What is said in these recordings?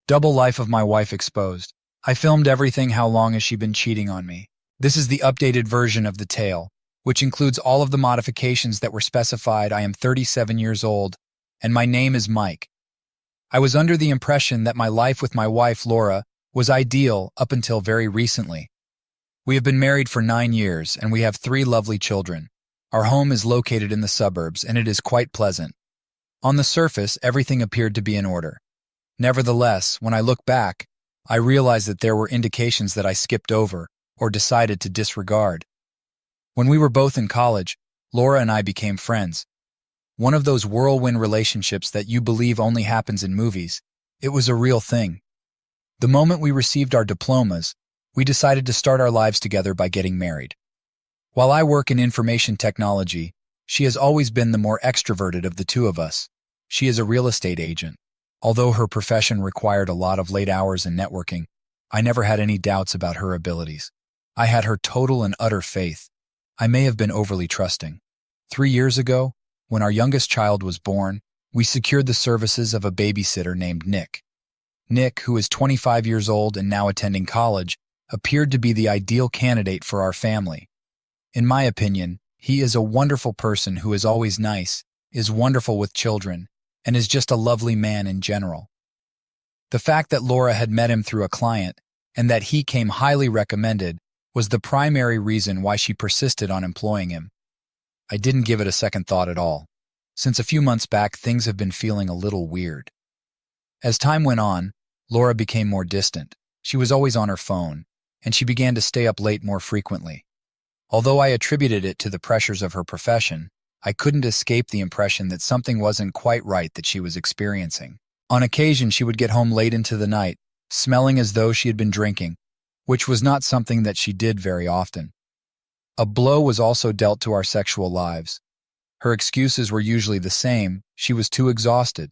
Double life of my wife exposed. I filmed everything. How long has she been cheating on me? This is the updated version of the tale, which includes all of the modifications that were specified. I am 37 years old, and my name is Mike. I was under the impression that my life with my wife, Laura, was ideal up until very recently. We have been married for 9 years, and we have 3 lovely children. Our home is located in the suburbs, and it is quite pleasant. On the surface, everything appeared to be in order. Nevertheless, when I look back, I realize that there were indications that I skipped over or decided to disregard. When we were both in college, Laura and I became friends. One of those whirlwind relationships that you believe only happens in movies. It was a real thing. The moment we received our diplomas, we decided to start our lives together by getting married. While I work in information technology, she has always been the more extroverted of the two of us. She is a real estate agent. Although her profession required a lot of late hours and networking, I never had any doubts about her abilities. I had her total and utter faith. I may have been overly trusting. 3 years ago, when our youngest child was born, we secured the services of a babysitter named Nick. Nick, who is 25 years old and now attending college, appeared to be the ideal candidate for our family. In my opinion, he is a wonderful person who is always nice, is wonderful with children, and is just a lovely man in general. The fact that Laura had met him through a client and that he came highly recommended was the primary reason why she persisted on employing him. I didn't give it a second thought at all. Since a few months back, things have been feeling a little weird. As time went on, Laura became more distant. She was always on her phone, and she began to stay up late more frequently. Although I attributed it to the pressures of her profession, I couldn't escape the impression that something wasn't quite right that she was experiencing. On occasion, she would get home late into the night, smelling as though she had been drinking, which was not something that she did very often. A blow was also dealt to our sexual lives. Her excuses were usually the same: she was too exhausted,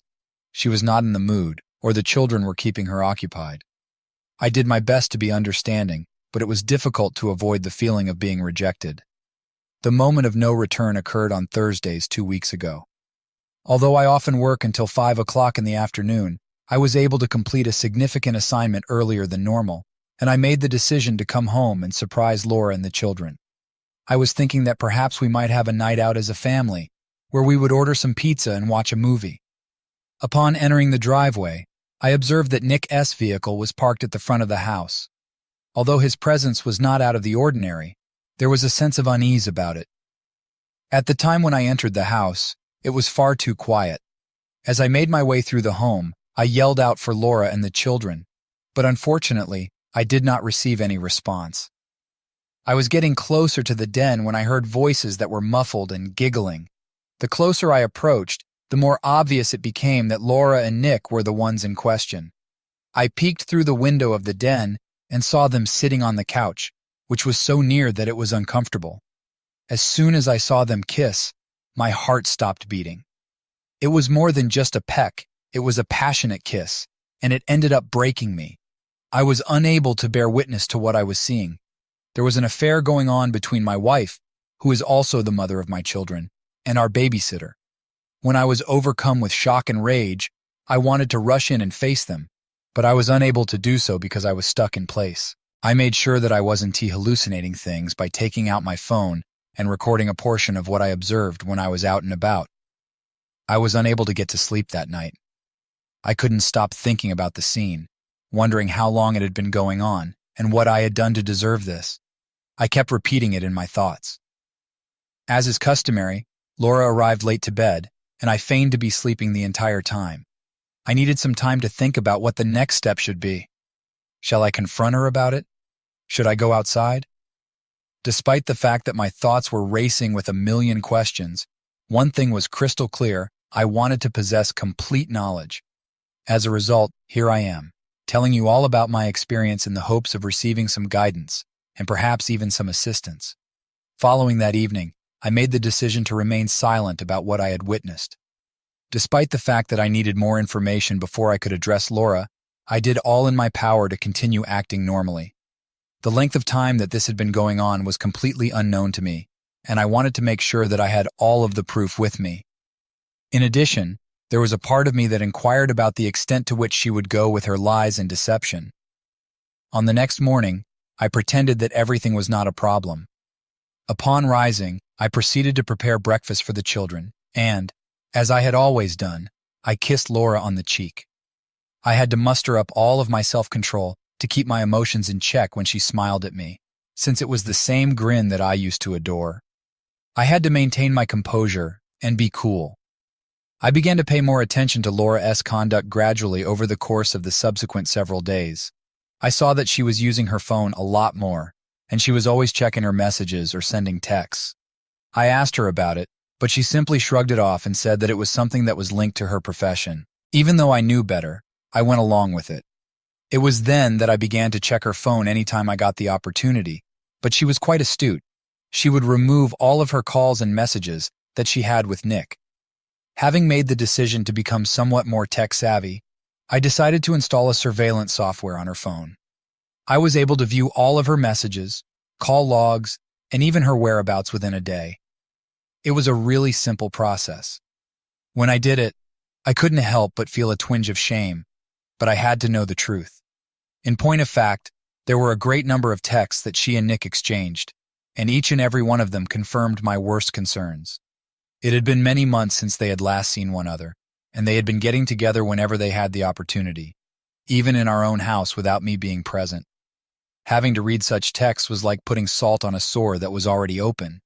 she was not in the mood, or the children were keeping her occupied. I did my best to be understanding, but it was difficult to avoid the feeling of being rejected. The moment of no return occurred on Thursdays 2 weeks ago. Although I often work until 5 o'clock in the afternoon, I was able to complete a significant assignment earlier than normal, and I made the decision to come home and surprise Laura and the children. I was thinking that perhaps we might have a night out as a family, where we would order some pizza and watch a movie. Upon entering the driveway, I observed that Nick's vehicle was parked at the front of the house. Although his presence was not out of the ordinary, there was a sense of unease about it. At the time when I entered the house, it was far too quiet. As I made my way through the home, I yelled out for Laura and the children, but unfortunately, I did not receive any response. I was getting closer to the den when I heard voices that were muffled and giggling. The closer I approached, the more obvious it became that Laura and Nick were the ones in question. I peeked through the window of the den and saw them sitting on the couch, which was so near that it was uncomfortable. As soon as I saw them kiss, my heart stopped beating. It was more than just a peck, it was a passionate kiss, and it ended up breaking me. I was unable to bear witness to what I was seeing. There was an affair going on between my wife, who is also the mother of my children, and our babysitter. When I was overcome with shock and rage, I wanted to rush in and face them, but I was unable to do so because I was stuck in place. I made sure that I wasn't hallucinating things by taking out my phone and recording a portion of what I observed when I was out and about. I was unable to get to sleep that night. I couldn't stop thinking about the scene, wondering how long it had been going on and what I had done to deserve this. I kept repeating it in my thoughts. As is customary, Laura arrived late to bed, and I feigned to be sleeping the entire time. I needed some time to think about what the next step should be. Shall I confront her about it? Should I go outside? Despite the fact that my thoughts were racing with a million questions, one thing was crystal clear: I wanted to possess complete knowledge. As a result, here I am, telling you all about my experience in the hopes of receiving some guidance, and perhaps even some assistance. Following that evening, I made the decision to remain silent about what I had witnessed. Despite the fact that I needed more information before I could address Laura, I did all in my power to continue acting normally. The length of time that this had been going on was completely unknown to me, and I wanted to make sure that I had all of the proof with me. In addition, There was a part of me that inquired about the extent to which she would go with her lies and deception. On the next morning, I pretended that everything was not a problem. Upon rising, I proceeded to prepare breakfast for the children, and, as I had always done, I kissed Laura on the cheek. I had to muster up all of my self-control to keep my emotions in check when she smiled at me, since it was the same grin that I used to adore. I had to maintain my composure and be cool. I began to pay more attention to Laura's conduct gradually over the course of the subsequent several days. I saw that she was using her phone a lot more, and she was always checking her messages or sending texts. I asked her about it, but she simply shrugged it off and said that it was something that was linked to her profession. Even though I knew better, I went along with it. It was then that I began to check her phone anytime I got the opportunity, but she was quite astute. She would remove all of her calls and messages that she had with Nick. Having made the decision to become somewhat more tech-savvy, I decided to install a surveillance software on her phone. I was able to view all of her messages, call logs, and even her whereabouts within a day. It was a really simple process. When I did it, I couldn't help but feel a twinge of shame, but I had to know the truth. In point of fact, there were a great number of texts that she and Nick exchanged, and each and every one of them confirmed my worst concerns. It had been many months since they had last seen one another, and they had been getting together whenever they had the opportunity, even in our own house without me being present. Having to read such texts was like putting salt on a sore that was already open.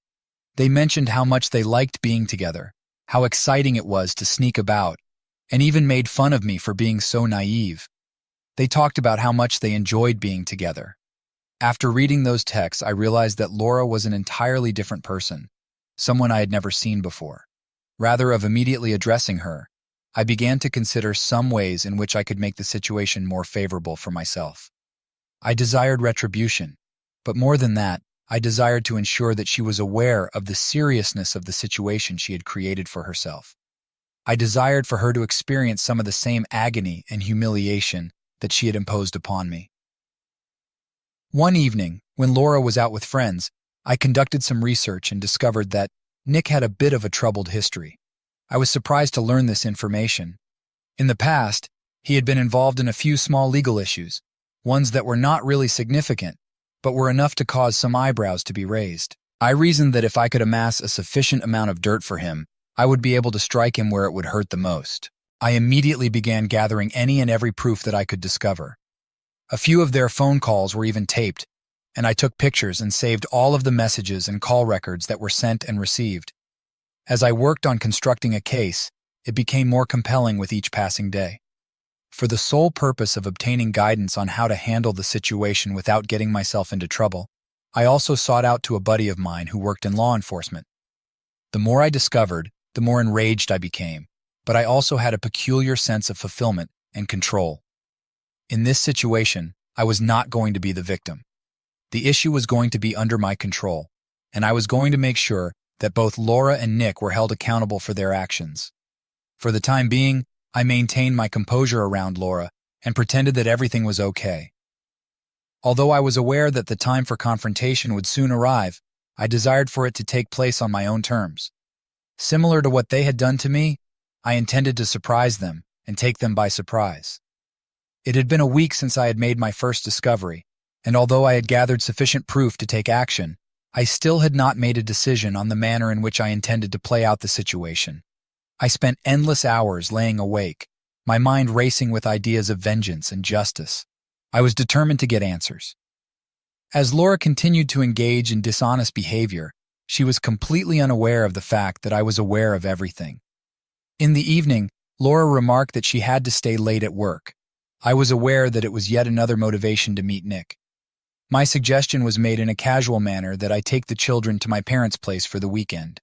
They mentioned how much they liked being together, how exciting it was to sneak about, and even made fun of me for being so naive. They talked about how much they enjoyed being together. After reading those texts, I realized that Laura was an entirely different person, someone I had never seen before. Rather than immediately addressing her, I began to consider some ways in which I could make the situation more favorable for myself. I desired retribution, but more than that, I desired to ensure that she was aware of the seriousness of the situation she had created for herself. I desired for her to experience some of the same agony and humiliation that she had imposed upon me. One evening, when Laura was out with friends, I conducted some research and discovered that Nick had a bit of a troubled history. I was surprised to learn this information. In the past, he had been involved in a few small legal issues, ones that were not really significant, but were enough to cause some eyebrows to be raised. I reasoned that if I could amass a sufficient amount of dirt for him, I would be able to strike him where it would hurt the most. I immediately began gathering any and every proof that I could discover. A few of their phone calls were even taped, and I took pictures and saved all of the messages and call records that were sent and received. As I worked on constructing a case, it became more compelling with each passing day. For the sole purpose of obtaining guidance on how to handle the situation without getting myself into trouble, I also sought out to a buddy of mine who worked in law enforcement. The more I discovered, the more enraged I became, but I also had a peculiar sense of fulfillment and control. In this situation, I was not going to be the victim. The issue was going to be under my control, and I was going to make sure that both Laura and Nick were held accountable for their actions. For the time being, I maintained my composure around Laura and pretended that everything was okay. Although I was aware that the time for confrontation would soon arrive, I desired for it to take place on my own terms. Similar to what they had done to me, I intended to surprise them and take them by surprise. It had been a week since I had made my first discovery, and although I had gathered sufficient proof to take action, I still had not made a decision on the manner in which I intended to play out the situation. I spent endless hours laying awake, my mind racing with ideas of vengeance and justice. I was determined to get answers. As Laura continued to engage in dishonest behavior, she was completely unaware of the fact that I was aware of everything. In the evening, Laura remarked that she had to stay late at work. I was aware that it was yet another motivation to meet Nick. My suggestion was made in a casual manner that I take the children to my parents' place for the weekend.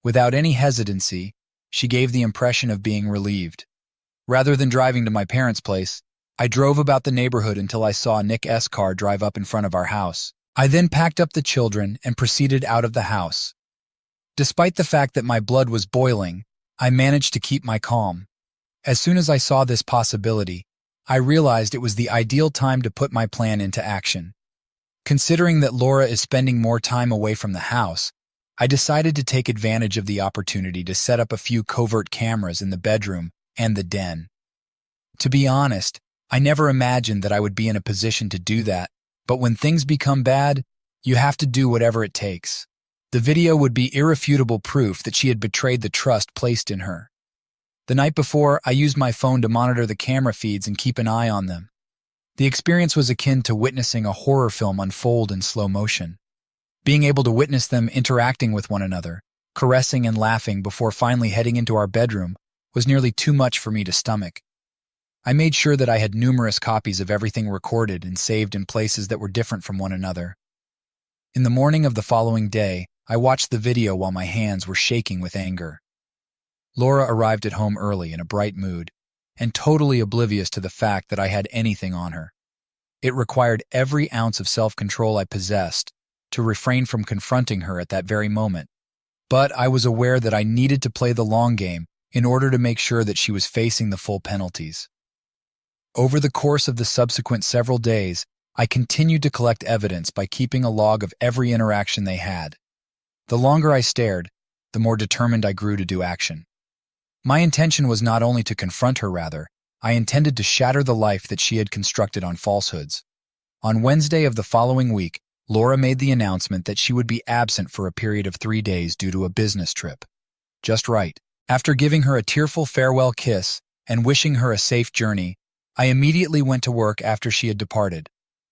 Without any hesitancy, she gave the impression of being relieved. Rather than driving to my parents' place, I drove about the neighborhood until I saw Nick's car drive up in front of our house. I then packed up the children and proceeded out of the house. Despite the fact that my blood was boiling, I managed to keep my calm. As soon as I saw this possibility, I realized it was the ideal time to put my plan into action. Considering that Laura is spending more time away from the house, I decided to take advantage of the opportunity to set up a few covert cameras in the bedroom and the den. To be honest, I never imagined that I would be in a position to do that, but when things become bad, you have to do whatever it takes. The video would be irrefutable proof that she had betrayed the trust placed in her. The night before, I used my phone to monitor the camera feeds and keep an eye on them. The experience was akin to witnessing a horror film unfold in slow motion. Being able to witness them interacting with one another, caressing and laughing before finally heading into our bedroom, was nearly too much for me to stomach. I made sure that I had numerous copies of everything recorded and saved in places that were different from one another. In the morning of the following day, I watched the video while my hands were shaking with anger. Laura arrived at home early in a bright mood, and totally oblivious to the fact that I had anything on her. It required every ounce of self-control I possessed to refrain from confronting her at that very moment. But I was aware that I needed to play the long game in order to make sure that she was facing the full penalties. Over the course of the subsequent several days, I continued to collect evidence by keeping a log of every interaction they had. The longer I stared, the more determined I grew to do action. My intention was not only to confront her, rather, I intended to shatter the life that she had constructed on falsehoods. On Wednesday of the following week, Laura made the announcement that she would be absent for a period of 3 days due to a business trip. Just right. After giving her a tearful farewell kiss and wishing her a safe journey, I immediately went to work after she had departed.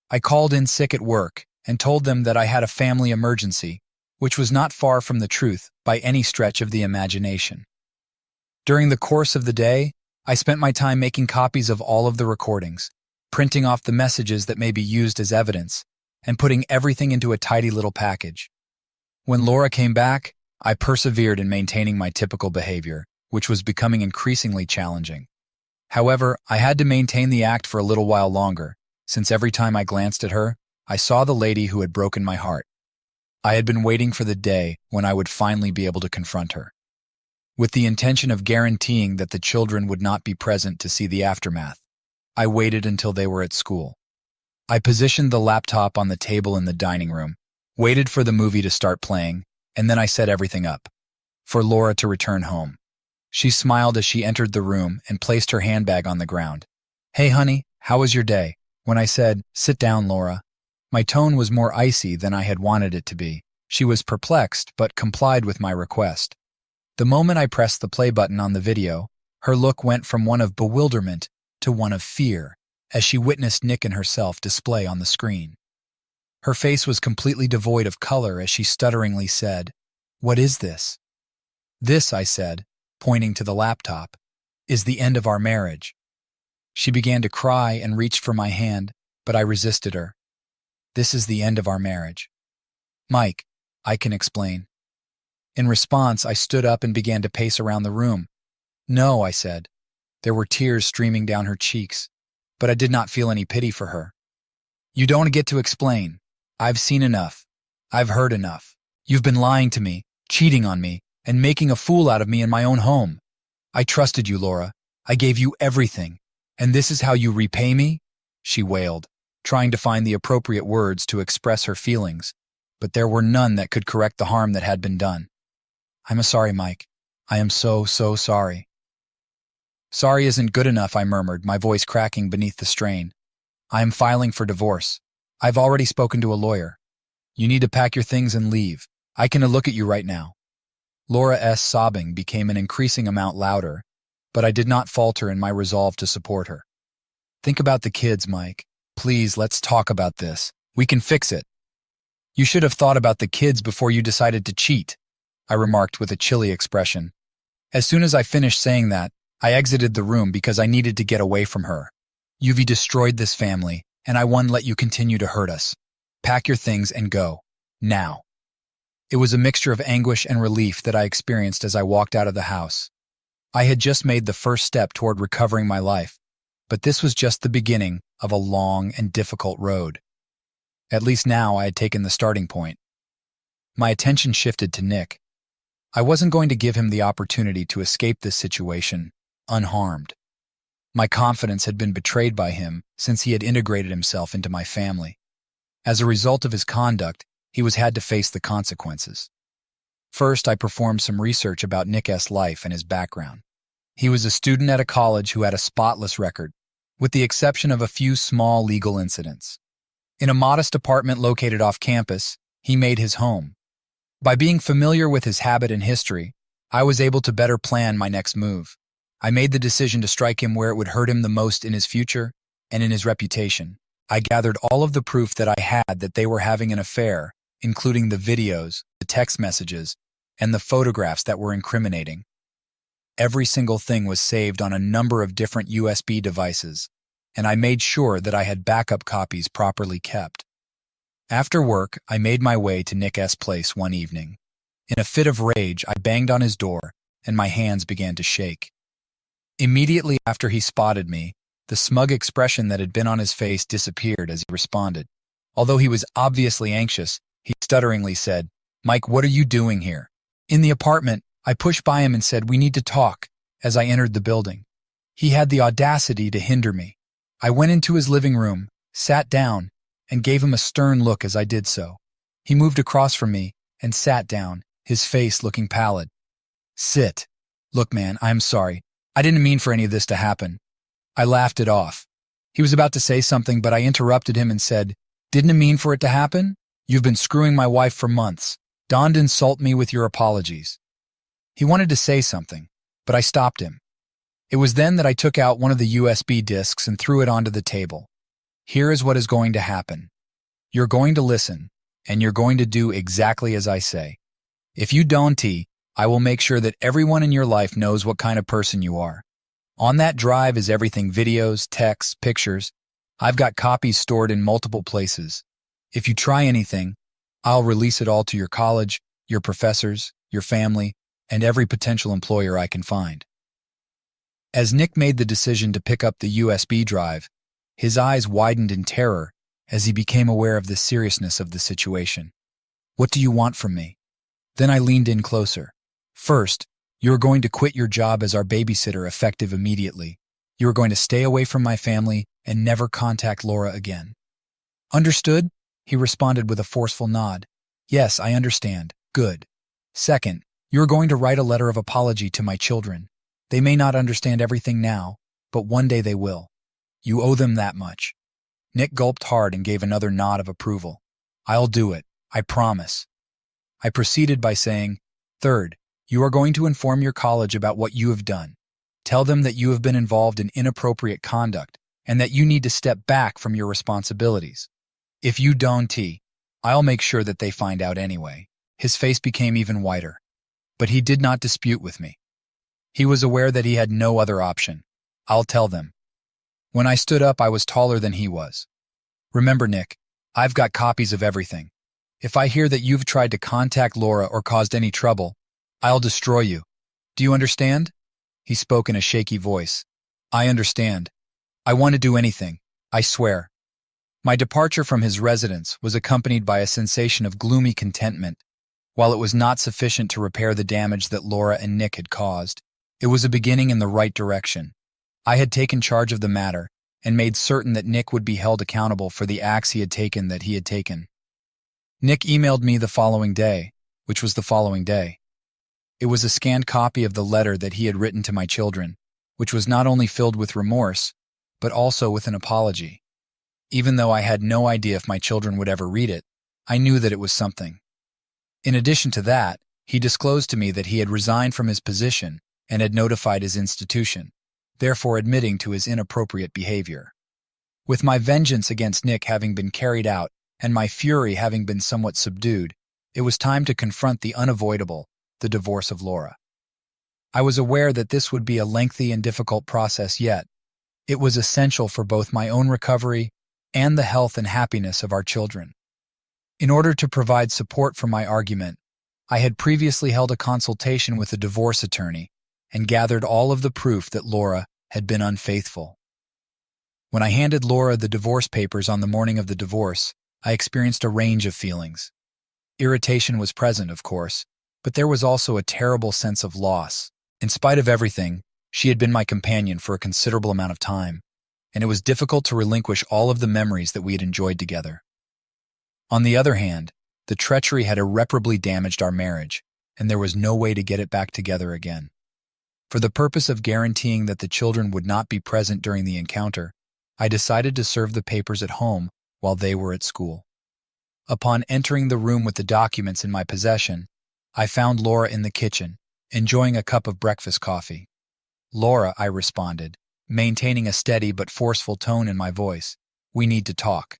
I called in sick at work and told them that I had a family emergency, which was not far from the truth by any stretch of the imagination. During the course of the day, I spent my time making copies of all of the recordings, printing off the messages that may be used as evidence, and putting everything into a tidy little package. When Laura came back, I persevered in maintaining my typical behavior, which was becoming increasingly challenging. However, I had to maintain the act for a little while longer, since every time I glanced at her, I saw the lady who had broken my heart. I had been waiting for the day when I would finally be able to confront her, with the intention of guaranteeing that the children would not be present to see the aftermath. I waited until they were at school. I positioned the laptop on the table in the dining room, waited for the movie to start playing, and then I set everything up for Laura to return home. She smiled as she entered the room and placed her handbag on the ground. "Hey, honey, how was your day?" When I said, "Sit down, Laura," my tone was more icy than I had wanted it to be. She was perplexed, but complied with my request. The moment I pressed the play button on the video, her look went from one of bewilderment to one of fear as she witnessed Nick and herself display on the screen. Her face was completely devoid of color as she stutteringly said, "What is this?" "This," I said, pointing to the laptop, "is the end of our marriage." She began to cry and reached for my hand, but I resisted her. "This is the end of our marriage. Mike, I can explain." In response, I stood up and began to pace around the room. "No," I said. There were tears streaming down her cheeks, but I did not feel any pity for her. "You don't get to explain. I've seen enough. I've heard enough. You've been lying to me, cheating on me, and making a fool out of me in my own home. I trusted you, Laura. I gave you everything. And this is how you repay me?" She wailed, trying to find the appropriate words to express her feelings, but there were none that could correct the harm that had been done. "I'm sorry, Mike. I am so sorry." "Sorry isn't good enough," I murmured, my voice cracking beneath the strain. "I am filing for divorce. I've already spoken to a lawyer. You need to pack your things and leave. I can look at you right now." Laura's sobbing became an increasing amount louder, but I did not falter in my resolve to support her. "Think about the kids, Mike. Please, let's talk about this. We can fix it." "You should have thought about the kids before you decided to cheat," I remarked with a chilly expression. As soon as I finished saying that, I exited the room because I needed to get away from her. "You've destroyed this family, and I won't let you continue to hurt us. Pack your things and go. Now." It was a mixture of anguish and relief that I experienced as I walked out of the house. I had just made the first step toward recovering my life, but this was just the beginning of a long and difficult road. At least now I had taken the starting point. My attention shifted to Nick. I wasn't going to give him the opportunity to escape this situation unharmed. My confidence had been betrayed by him since he had integrated himself into my family. As a result of his conduct, he had to face the consequences. First, I performed some research about Nick's life and his background. He was a student at a college who had a spotless record, with the exception of a few small legal incidents. In a modest apartment located off campus, he made his home. By being familiar with his habit and history, I was able to better plan my next move. I made the decision to strike him where it would hurt him the most in his future and in his reputation. I gathered all of the proof that I had that they were having an affair, including the videos, the text messages, and the photographs that were incriminating. Every single thing was saved on a number of different USB devices, and I made sure that I had backup copies properly kept. After work, I made my way to Nick S.'s place one evening. In a fit of rage, I banged on his door, and my hands began to shake. Immediately after he spotted me, the smug expression that had been on his face disappeared as he responded. Although he was obviously anxious, he stutteringly said, "Mike, what are you doing here?" In the apartment, I pushed by him and said, "We need to talk," as I entered the building. He had the audacity to hinder me. I went into his living room, sat down, and gave him a stern look as I did so. He moved across from me and sat down, his face looking pallid. "Sit. Look, man, I'm sorry. I didn't mean for any of this to happen." I laughed it off. He was about to say something, but I interrupted him and said, "Didn't mean for it to happen? You've been screwing my wife for months. Don't insult me with your apologies." He wanted to say something, but I stopped him. It was then that I took out one of the USB discs and threw it onto the table. "Here is what is going to happen. You're going to listen, and you're going to do exactly as I say. If you don't, I will make sure that everyone in your life knows what kind of person you are. On that drive is everything: videos, texts, pictures. I've got copies stored in multiple places. If you try anything, I'll release it all to your college, your professors, your family, and every potential employer I can find." As Nick made the decision to pick up the USB drive, his eyes widened in terror as he became aware of the seriousness of the situation. "What do you want from me?" Then I leaned in closer. "First, you are going to quit your job as our babysitter effective immediately. You are going to stay away from my family and never contact Laura again." "Understood?" He responded with a forceful nod. "Yes, I understand. Good. Second, you are going to write a letter of apology to my children. They may not understand everything now, but one day they will. You owe them that much." Nick gulped hard and gave another nod of approval. "I'll do it. I promise." I proceeded by saying, "Third, you are going to inform your college about what you have done. Tell them that you have been involved in inappropriate conduct and that you need to step back from your responsibilities. If you don't, I'll make sure that they find out anyway." His face became even whiter, but he did not dispute with me. He was aware that he had no other option. "I'll tell them." When I stood up, I was taller than he was. "Remember, Nick, I've got copies of everything. If I hear that you've tried to contact Laura or caused any trouble, I'll destroy you. Do you understand?" He spoke in a shaky voice. "I understand. I want to do anything, I swear." My departure from his residence was accompanied by a sensation of gloomy contentment. While it was not sufficient to repair the damage that Laura and Nick had caused, it was a beginning in the right direction. I had taken charge of the matter and made certain that Nick would be held accountable for the acts he had taken. Nick emailed me the following day, which was the following day. It was a scanned copy of the letter that he had written to my children, which was not only filled with remorse, but also with an apology. Even though I had no idea if my children would ever read it, I knew that it was something. In addition to that, he disclosed to me that he had resigned from his position and had notified his institution, therefore admitting to his inappropriate behavior. With my vengeance against Nick having been carried out and my fury having been somewhat subdued, it was time to confront the unavoidable, the divorce of Laura. I was aware that this would be a lengthy and difficult process, yet it was essential for both my own recovery and the health and happiness of our children. In order to provide support for my argument, I had previously held a consultation with a divorce attorney and gathered all of the proof that Laura had been unfaithful. When I handed Laura the divorce papers on the morning of the divorce, I experienced a range of feelings. Irritation was present, of course, but there was also a terrible sense of loss. In spite of everything, she had been my companion for a considerable amount of time, and it was difficult to relinquish all of the memories that we had enjoyed together. On the other hand, the treachery had irreparably damaged our marriage, and there was no way to get it back together again. For the purpose of guaranteeing that the children would not be present during the encounter, I decided to serve the papers at home while they were at school. Upon entering the room with the documents in my possession, I found Laura in the kitchen, enjoying a cup of breakfast coffee. "Laura," I responded, maintaining a steady but forceful tone in my voice, "we need to talk."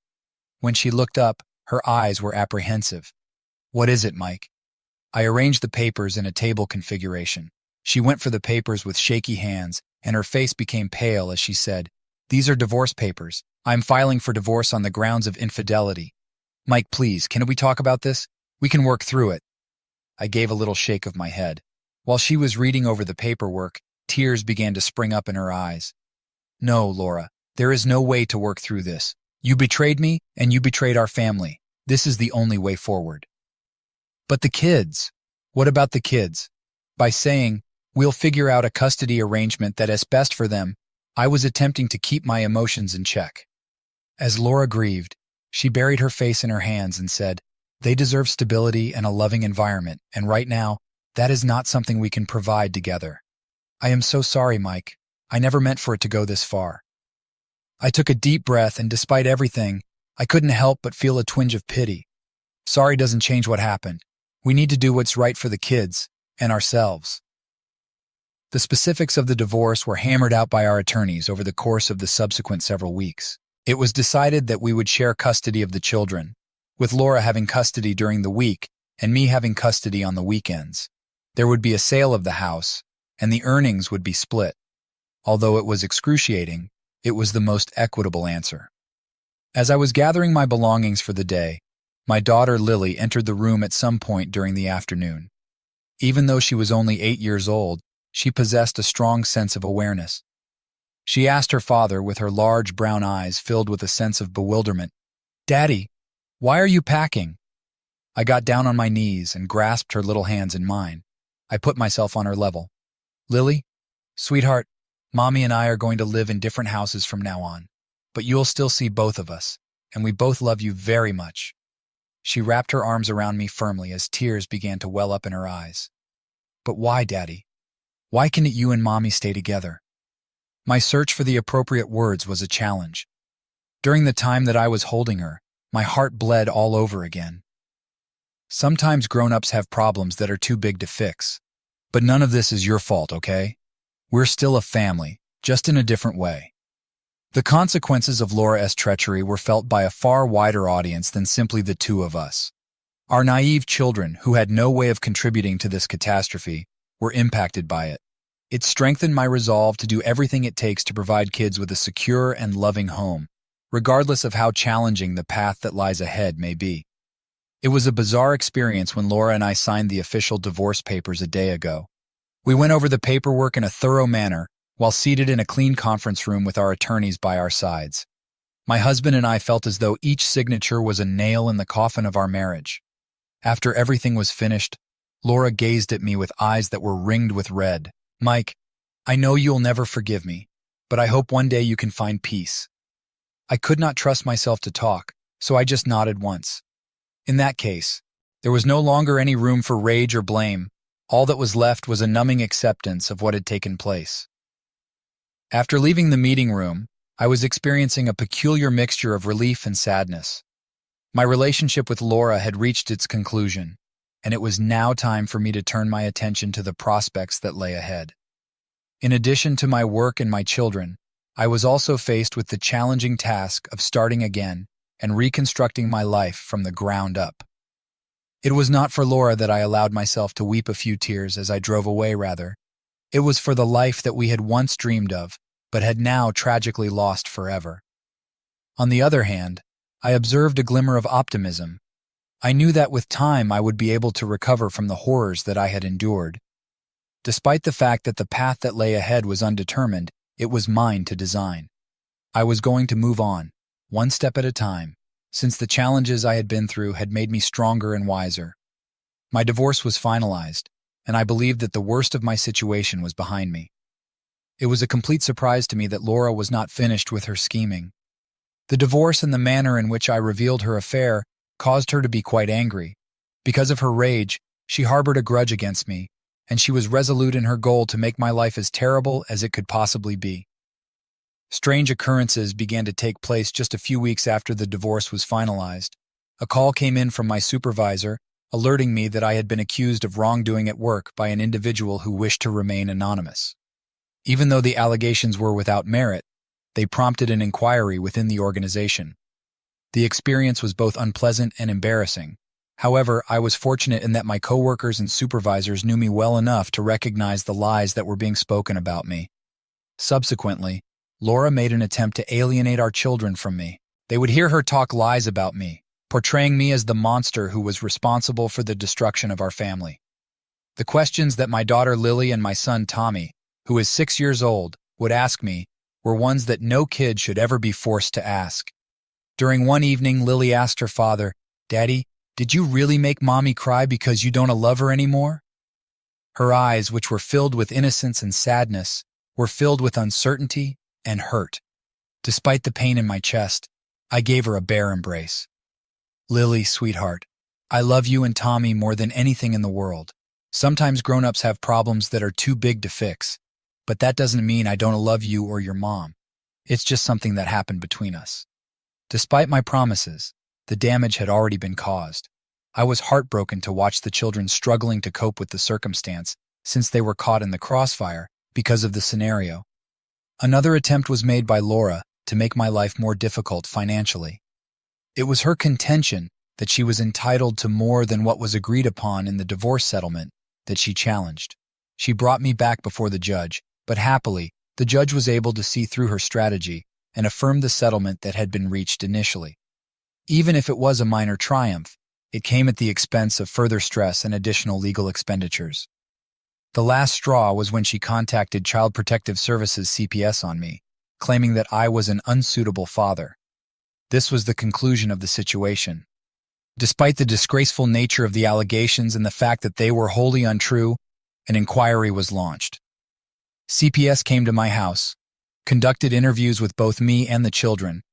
When she looked up, her eyes were apprehensive. "What is it, Mike?" I arranged the papers in a table configuration. She went for the papers with shaky hands, and her face became pale as she said, "These are divorce papers. I'm filing for divorce on the grounds of infidelity. Mike, please, can we talk about this? We can work through it." I gave a little shake of my head. While she was reading over the paperwork, tears began to spring up in her eyes. "No, Laura, there is no way to work through this. You betrayed me, and you betrayed our family. This is the only way forward." "But the kids? What about the kids?" By saying, "We'll figure out a custody arrangement that is best for them," I was attempting to keep my emotions in check. As Laura grieved, she buried her face in her hands and said, "They deserve stability and a loving environment, and right now, that is not something we can provide together. I am so sorry, Mike. I never meant for it to go this far." I took a deep breath, and despite everything, I couldn't help but feel a twinge of pity. Sorry doesn't change what happened. We need to do what's right for the kids and ourselves. The specifics of the divorce were hammered out by our attorneys over the course of the subsequent several weeks. It was decided that we would share custody of the children, with Laura having custody during the week and me having custody on the weekends. There would be a sale of the house, and the earnings would be split. Although it was excruciating, it was the most equitable answer. As I was gathering my belongings for the day, my daughter Lily entered the room at some point during the afternoon. Even though she was only 8 years old, she possessed a strong sense of awareness. She asked her father, with her large brown eyes filled with a sense of bewilderment, "Daddy, why are you packing?" I got down on my knees and grasped her little hands in mine. I put myself on her level. "Lily, sweetheart, Mommy and I are going to live in different houses from now on, but you'll still see both of us, and we both love you very much." She wrapped her arms around me firmly as tears began to well up in her eyes. "But why, Daddy? Why can't you and Mommy stay together?" My search for the appropriate words was a challenge. During the time that I was holding her, my heart bled all over again. Sometimes grown-ups have problems that are too big to fix. But none of this is your fault, okay? We're still a family, just in a different way. The consequences of Laura's treachery were felt by a far wider audience than simply the two of us. Our naive children, who had no way of contributing to this catastrophe, were impacted by it. It strengthened my resolve to do everything it takes to provide kids with a secure and loving home, regardless of how challenging the path that lies ahead may be. It was a bizarre experience when Laura and I signed the official divorce papers a day ago. We went over the paperwork in a thorough manner, while seated in a clean conference room with our attorneys by our sides. My husband and I felt as though each signature was a nail in the coffin of our marriage. After everything was finished, Laura gazed at me with eyes that were ringed with red. "Mike, I know you'll never forgive me, but I hope one day you can find peace." I could not trust myself to talk, so I just nodded once. In that case, there was no longer any room for rage or blame. All that was left was a numbing acceptance of what had taken place. After leaving the meeting room, I was experiencing a peculiar mixture of relief and sadness. My relationship with Laura had reached its conclusion, and it was now time for me to turn my attention to the prospects that lay ahead. In addition to my work and my children, I was also faced with the challenging task of starting again and reconstructing my life from the ground up. It was not for Laura that I allowed myself to weep a few tears as I drove away, rather. It was for the life that we had once dreamed of, but had now tragically lost forever. On the other hand, I observed a glimmer of optimism. I knew that with time I would be able to recover from the horrors that I had endured. Despite the fact that the path that lay ahead was undetermined, it was mine to design. I was going to move on, one step at a time, since the challenges I had been through had made me stronger and wiser. My divorce was finalized, and I believed that the worst of my situation was behind me. It was a complete surprise to me that Laura was not finished with her scheming. The divorce and the manner in which I revealed her affair caused her to be quite angry. Because of her rage, she harbored a grudge against me, and she was resolute in her goal to make my life as terrible as it could possibly be. Strange occurrences began to take place just a few weeks after the divorce was finalized. A call came in from my supervisor, alerting me that I had been accused of wrongdoing at work by an individual who wished to remain anonymous. Even though the allegations were without merit, they prompted an inquiry within the organization. The experience was both unpleasant and embarrassing. However, I was fortunate in that my coworkers and supervisors knew me well enough to recognize the lies that were being spoken about me. Subsequently, Laura made an attempt to alienate our children from me. They would hear her talk lies about me, portraying me as the monster who was responsible for the destruction of our family. The questions that my daughter Lily and my son Tommy, who is 6 years old, would ask me were ones that no kid should ever be forced to ask. During one evening, Lily asked her father, "Daddy, did you really make Mommy cry because you don't love her anymore?" Her eyes, which were filled with innocence and sadness, were filled with uncertainty and hurt. Despite the pain in my chest, I gave her a bear embrace. "Lily, sweetheart, I love you and Tommy more than anything in the world. Sometimes grown-ups have problems that are too big to fix, but that doesn't mean I don't love you or your mom. It's just something that happened between us." Despite my promises, the damage had already been caused. I was heartbroken to watch the children struggling to cope with the circumstance, since they were caught in the crossfire because of the scenario. Another attempt was made by Laura to make my life more difficult financially. It was her contention that she was entitled to more than what was agreed upon in the divorce settlement that she challenged. She brought me back before the judge, but happily, the judge was able to see through her strategy and affirmed the settlement that had been reached initially. Even if it was a minor triumph, it came at the expense of further stress and additional legal expenditures. The last straw was when she contacted Child Protective Services CPS on me, claiming that I was an unsuitable father. This was the conclusion of the situation. Despite the disgraceful nature of the allegations and the fact that they were wholly untrue, an inquiry was launched. CPS came to my house, conducted interviews with both me and the children,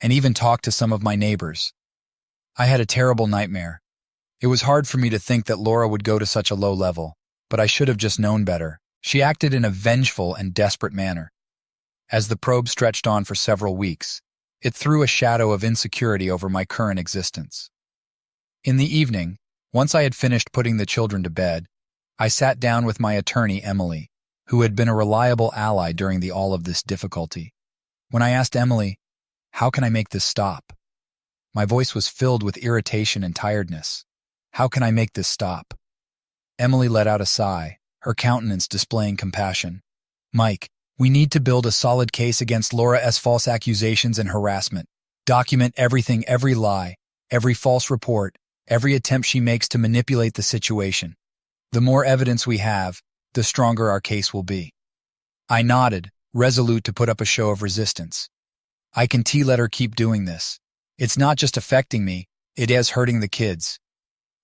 and even talked to some of my neighbors. I had a terrible nightmare. It was hard for me to think that Laura would go to such a low level, but I should have just known better. She acted in a vengeful and desperate manner. As the probe stretched on for several weeks, it threw a shadow of insecurity over my current existence. In the evening, once I had finished putting the children to bed, I sat down with my attorney, Emily, who had been a reliable ally during all of this difficulty. When I asked Emily, "How can I make this stop?" my voice was filled with irritation and tiredness. "How can I make this stop?" Emily let out a sigh, her countenance displaying compassion. "Mike, we need to build a solid case against Laura S. false accusations and harassment. Document everything, every lie, every false report, every attempt she makes to manipulate the situation. The more evidence we have, the stronger our case will be." I nodded, resolute to put up a show of resistance. "I can let her keep doing this. It's not just affecting me, it is hurting the kids."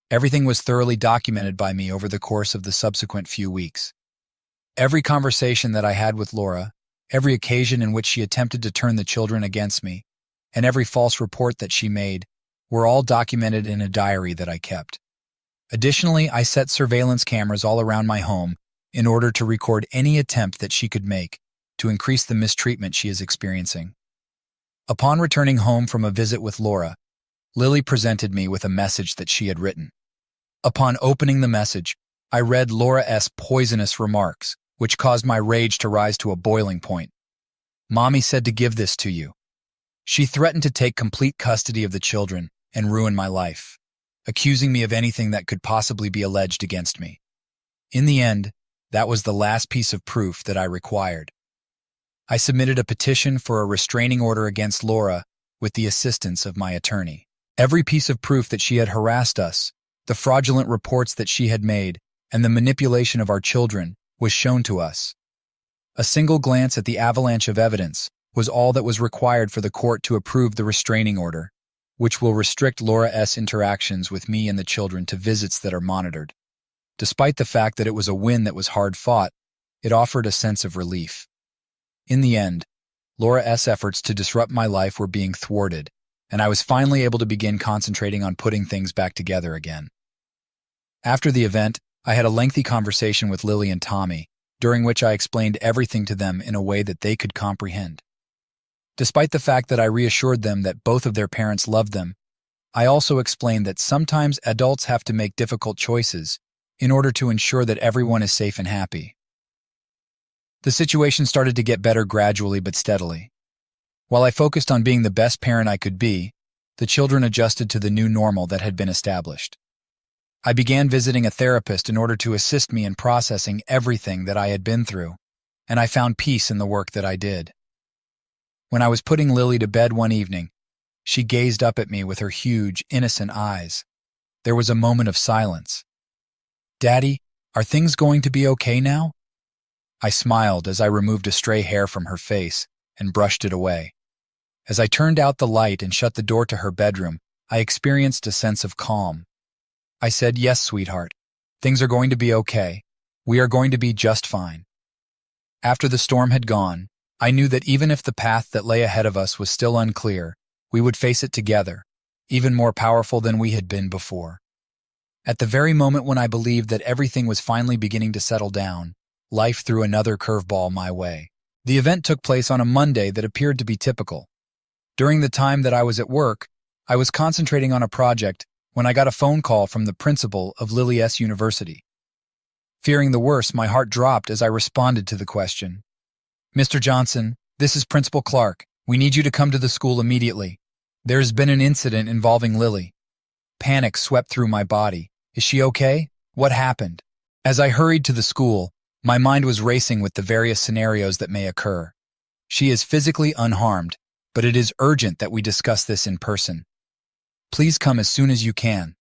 Everything was thoroughly documented by me over the course of the subsequent few weeks. Every conversation that I had with Laura, every occasion in which she attempted to turn the children against me, and every false report that she made, were all documented in a diary that I kept. Additionally, I set surveillance cameras all around my home in order to record any attempt that she could make to increase the mistreatment she is experiencing. Upon returning home from a visit with Laura, Lily presented me with a message that she had written. Upon opening the message, I read Laura S. poisonous remarks, which caused my rage to rise to a boiling point. "Mommy said to give this to you." She threatened to take complete custody of the children and ruin my life, accusing me of anything that could possibly be alleged against me. In the end, that was the last piece of proof that I required. I submitted a petition for a restraining order against Laura with the assistance of my attorney. Every piece of proof that she had harassed us, the fraudulent reports that she had made, and the manipulation of our children was shown to us. A single glance at the avalanche of evidence was all that was required for the court to approve the restraining order, which will restrict Laura S. interactions with me and the children to visits that are monitored. Despite the fact that it was a win that was hard fought, it offered a sense of relief. In the end, Laura S.'s efforts to disrupt my life were being thwarted, and I was finally able to begin concentrating on putting things back together again. After the event, I had a lengthy conversation with Lily and Tommy, during which I explained everything to them in a way that they could comprehend. Despite the fact that I reassured them that both of their parents loved them, I also explained that sometimes adults have to make difficult choices in order to ensure that everyone is safe and happy. The situation started to get better gradually but steadily. While I focused on being the best parent I could be, the children adjusted to the new normal that had been established. I began visiting a therapist in order to assist me in processing everything that I had been through, and I found peace in the work that I did. When I was putting Lily to bed one evening, she gazed up at me with her huge, innocent eyes. There was a moment of silence. "Daddy, are things going to be okay now?" I smiled as I removed a stray hair from her face and brushed it away. As I turned out the light and shut the door to her bedroom, I experienced a sense of calm. I said, "Yes, sweetheart. Things are going to be okay. We are going to be just fine." After the storm had gone, I knew that even if the path that lay ahead of us was still unclear, we would face it together, even more powerful than we had been before. At the very moment when I believed that everything was finally beginning to settle down, life threw another curveball my way. The event took place on a Monday that appeared to be typical. During the time that I was at work, I was concentrating on a project when I got a phone call from the principal of Lily S. University. Fearing the worst, my heart dropped as I responded to the question. "Mr. Johnson, this is Principal Clark. We need you to come to the school immediately. There has been an incident involving Lily." Panic swept through my body. "Is she okay? What happened?" As I hurried to the school, my mind was racing with the various scenarios that may occur. "She is physically unharmed, but it is urgent that we discuss this in person. Please come as soon as you can."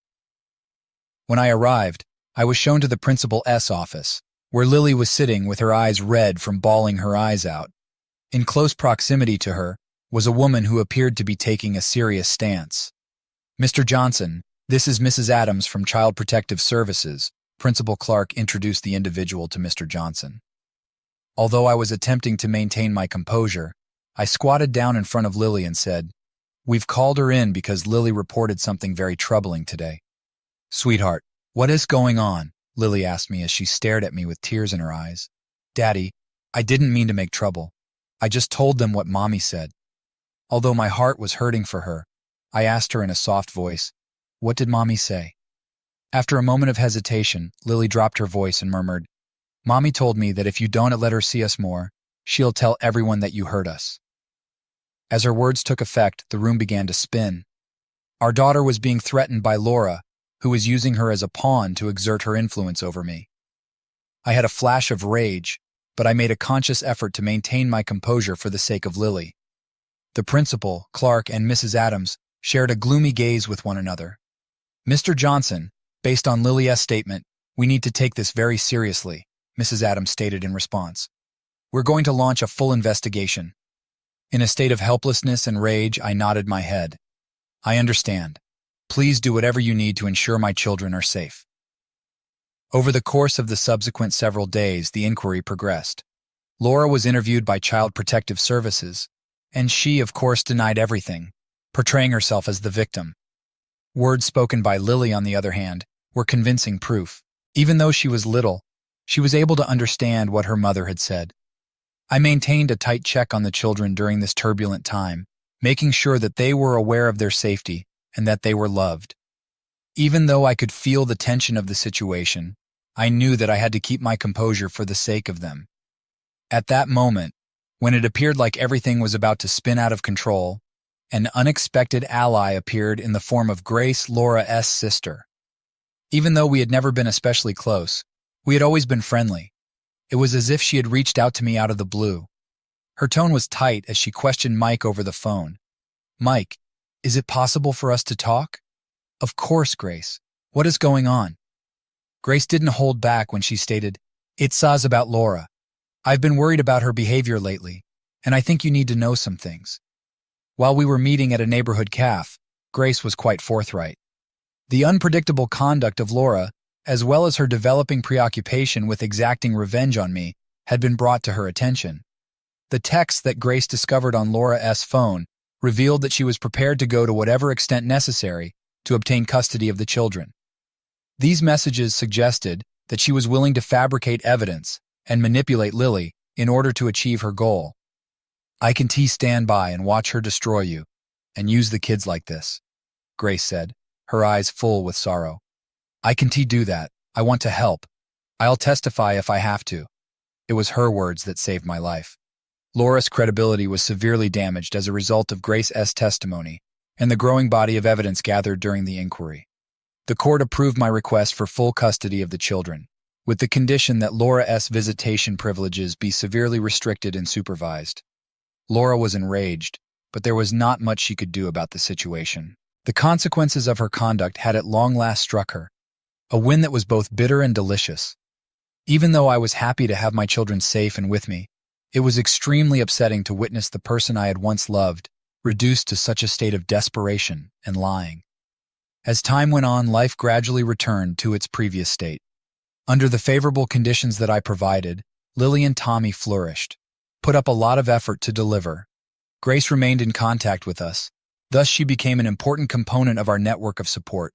When I arrived, I was shown to the principal's office, where Lily was sitting with her eyes red from bawling her eyes out. In close proximity to her was a woman who appeared to be taking a serious stance. "Mr. Johnson, this is Mrs. Adams from Child Protective Services." Principal Clark introduced the individual to Mr. Johnson. Although I was attempting to maintain my composure, I squatted down in front of Lily and said, "We've called her in because Lily reported something very troubling today." "Sweetheart, what is going on?" Lily asked me as she stared at me with tears in her eyes. "Daddy, I didn't mean to make trouble. I just told them what Mommy said." Although my heart was hurting for her, I asked her in a soft voice, "What did Mommy say?" After a moment of hesitation, Lily dropped her voice and murmured, "Mommy told me that if you don't let her see us more, she'll tell everyone that you hurt us." As her words took effect, the room began to spin. Our daughter was being threatened by Laura, who was using her as a pawn to exert her influence over me. I had a flash of rage, but I made a conscious effort to maintain my composure for the sake of Lily. The principal, Clark, and Mrs. Adams shared a gloomy gaze with one another. "Mr. Johnson, based on Lily's statement, we need to take this very seriously," Mrs. Adams stated in response. "We're going to launch a full investigation." In a state of helplessness and rage, I nodded my head. "I understand. Please do whatever you need to ensure my children are safe." Over the course of the subsequent several days, the inquiry progressed. Laura was interviewed by Child Protective Services, and she, of course, denied everything, portraying herself as the victim. Words spoken by Lily, on the other hand, were convincing proof. Even though she was little, she was able to understand what her mother had said. I maintained a tight check on the children during this turbulent time, making sure that they were aware of their safety and that they were loved. Even though I could feel the tension of the situation, I knew that I had to keep my composure for the sake of them. At that moment, when it appeared like everything was about to spin out of control, an unexpected ally appeared in the form of Grace, Laura's sister. Even though we had never been especially close, we had always been friendly. It was as if she had reached out to me out of the blue. Her tone was tight as she questioned Mike over the phone. "Mike, is it possible for us to talk?" "Of course, Grace. What is going on?" Grace didn't hold back when she stated, "It's about Laura. I've been worried about her behavior lately, and I think you need to know some things." While we were meeting at a neighborhood cafe, Grace was quite forthright. The unpredictable conduct of Laura, as well as her developing preoccupation with exacting revenge on me, had been brought to her attention. The texts that Grace discovered on Laura's phone revealed that she was prepared to go to whatever extent necessary to obtain custody of the children. These messages suggested that she was willing to fabricate evidence and manipulate Lily in order to achieve her goal. "I can stand by and watch her destroy you and use the kids like this," Grace said, her eyes full with sorrow. "I can do that. I want to help. I'll testify if I have to." It was her words that saved my life. Laura's credibility was severely damaged as a result of Grace's testimony and the growing body of evidence gathered during the inquiry. The court approved my request for full custody of the children, with the condition that Laura's visitation privileges be severely restricted and supervised. Laura was enraged, but there was not much she could do about the situation. The consequences of her conduct had at long last struck her, a win that was both bitter and delicious. Even though I was happy to have my children safe and with me, it was extremely upsetting to witness the person I had once loved reduced to such a state of desperation and lying. As time went on, life gradually returned to its previous state. Under the favorable conditions that I provided, Lily and Tommy flourished, put up a lot of effort to deliver. Grace remained in contact with us, thus she became an important component of our network of support.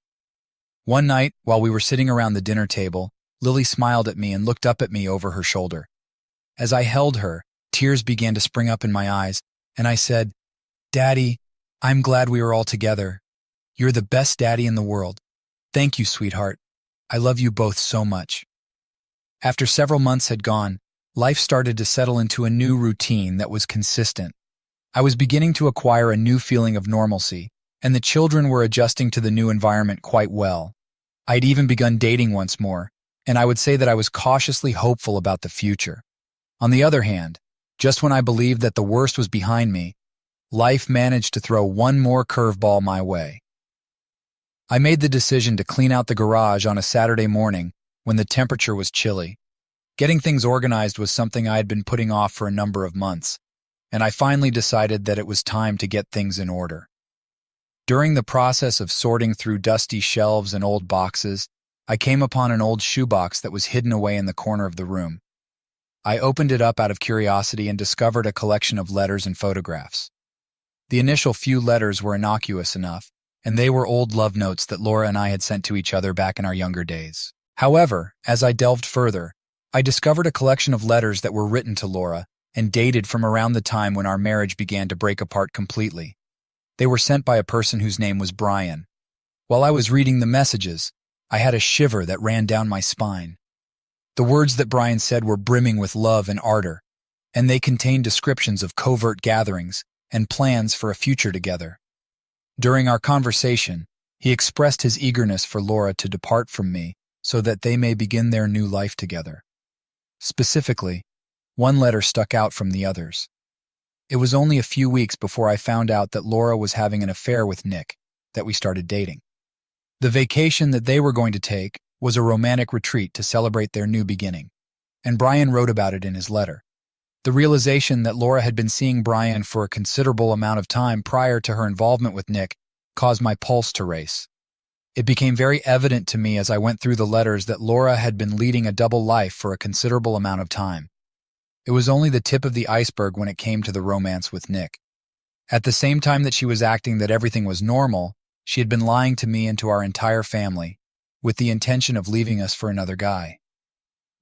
One night, while we were sitting around the dinner table, Lily smiled at me and looked up at me over her shoulder. As I held her, tears began to spring up in my eyes, and I said, "Daddy, I'm glad we are all together. You're the best daddy in the world. Thank you, sweetheart. I love you both so much." After several months had gone, life started to settle into a new routine that was consistent. I was beginning to acquire a new feeling of normalcy, and the children were adjusting to the new environment quite well. I'd even begun dating once more, and I would say that I was cautiously hopeful about the future. On the other hand, just when I believed that the worst was behind me, life managed to throw one more curveball my way. I made the decision to clean out the garage on a Saturday morning when the temperature was chilly. Getting things organized was something I had been putting off for a number of months, and I finally decided that it was time to get things in order. During the process of sorting through dusty shelves and old boxes, I came upon an old shoebox that was hidden away in the corner of the room. I opened it up out of curiosity and discovered a collection of letters and photographs. The initial few letters were innocuous enough, and they were old love notes that Laura and I had sent to each other back in our younger days. However, as I delved further, I discovered a collection of letters that were written to Laura and dated from around the time when our marriage began to break apart completely. They were sent by a person whose name was Brian. While I was reading the messages, I had a shiver that ran down my spine. The words that Brian said were brimming with love and ardor, and they contained descriptions of covert gatherings and plans for a future together. During our conversation, he expressed his eagerness for Laura to depart from me so that they may begin their new life together. Specifically, one letter stuck out from the others. It was only a few weeks before I found out that Laura was having an affair with Nick that we started dating. The vacation that they were going to take was a romantic retreat to celebrate their new beginning, and Brian wrote about it in his letter. The realization that Laura had been seeing Brian for a considerable amount of time prior to her involvement with Nick caused my pulse to race. It became very evident to me as I went through the letters that Laura had been leading a double life for a considerable amount of time. It was only the tip of the iceberg when it came to the romance with Nick. At the same time that she was acting that everything was normal, she had been lying to me and to our entire family, with the intention of leaving us for another guy.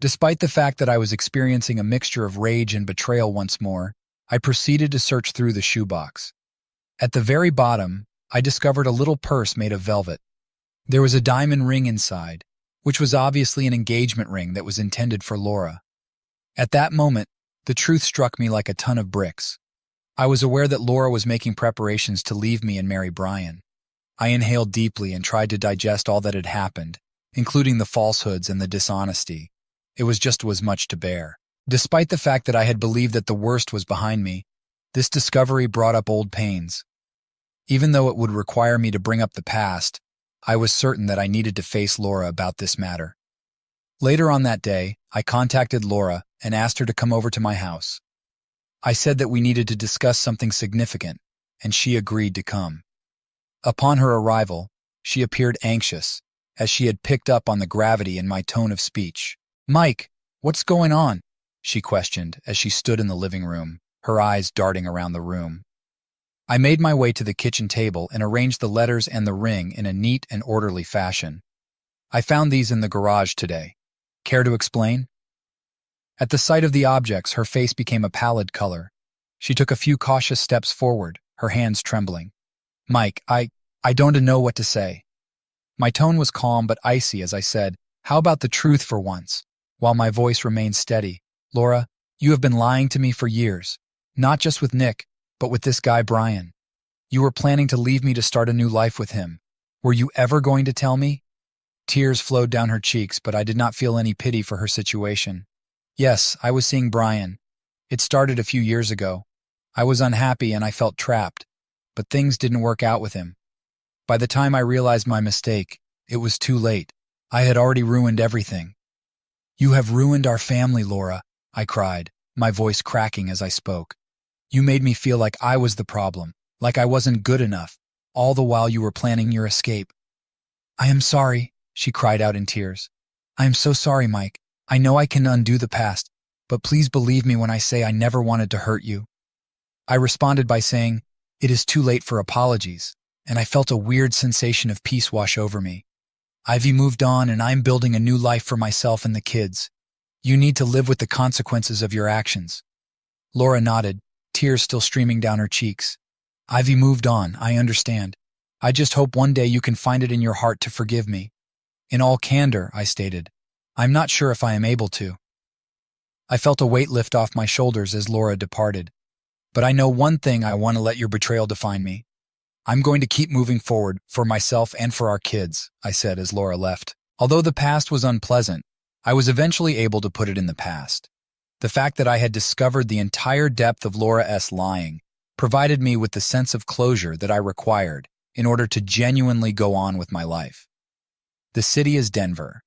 Despite the fact that I was experiencing a mixture of rage and betrayal once more, I proceeded to search through the shoebox. At the very bottom, I discovered a little purse made of velvet. There was a diamond ring inside, which was obviously an engagement ring that was intended for Laura. At that moment, the truth struck me like a ton of bricks. I was aware that Laura was making preparations to leave me and marry Brian. I inhaled deeply and tried to digest all that had happened, including the falsehoods and the dishonesty. It was just was much to bear. Despite the fact that I had believed that the worst was behind me, this discovery brought up old pains. Even though it would require me to bring up the past, I was certain that I needed to face Laura about this matter. Later on that day, I contacted Laura and asked her to come over to my house. I said that we needed to discuss something significant, and she agreed to come. Upon her arrival, she appeared anxious, as she had picked up on the gravity in my tone of speech. "Mike, what's going on?" she questioned as she stood in the living room, her eyes darting around the room. I made my way to the kitchen table and arranged the letters and the ring in a neat and orderly fashion. "I found these in the garage today. Care to explain? At the sight of the objects, her face became a pallid color. She took a few cautious steps forward, her hands trembling. Mike, I don't know what to say. My tone was calm but icy as I said, how about the truth for once? While my voice remained steady, Laura, you have been lying to me for years. Not just with Nick, but with this guy Brian. You were planning to leave me to start a new life with him. Were you ever going to tell me? Tears flowed down her cheeks, but I did not feel any pity for her situation. Yes, I was seeing Brian. It started a few years ago. I was unhappy and I felt trapped, but things didn't work out with him. By the time I realized my mistake, it was too late. I had already ruined everything. You have ruined our family, Laura, I cried, my voice cracking as I spoke. You made me feel like I was the problem, like I wasn't good enough, all the while you were planning your escape. I am sorry, she cried out in tears. I am so sorry, Mike. I know I can undo the past, but please believe me when I say I never wanted to hurt you. I responded by saying, it is too late for apologies, and I felt a weird sensation of peace wash over me. Ivy moved on and I'm building a new life for myself and the kids. You need to live with the consequences of your actions. Laura nodded, tears still streaming down her cheeks. Ivy moved on, I understand. I just hope one day you can find it in your heart to forgive me. In all candor, I stated, I'm not sure if I am able to. I felt a weight lift off my shoulders as Laura departed. But I know one thing, I want to let your betrayal define me. I'm going to keep moving forward, for myself and for our kids, I said as Laura left. Although the past was unpleasant, I was eventually able to put it in the past. The fact that I had discovered the entire depth of Laura's lying provided me with the sense of closure that I required in order to genuinely go on with my life. The city is Denver,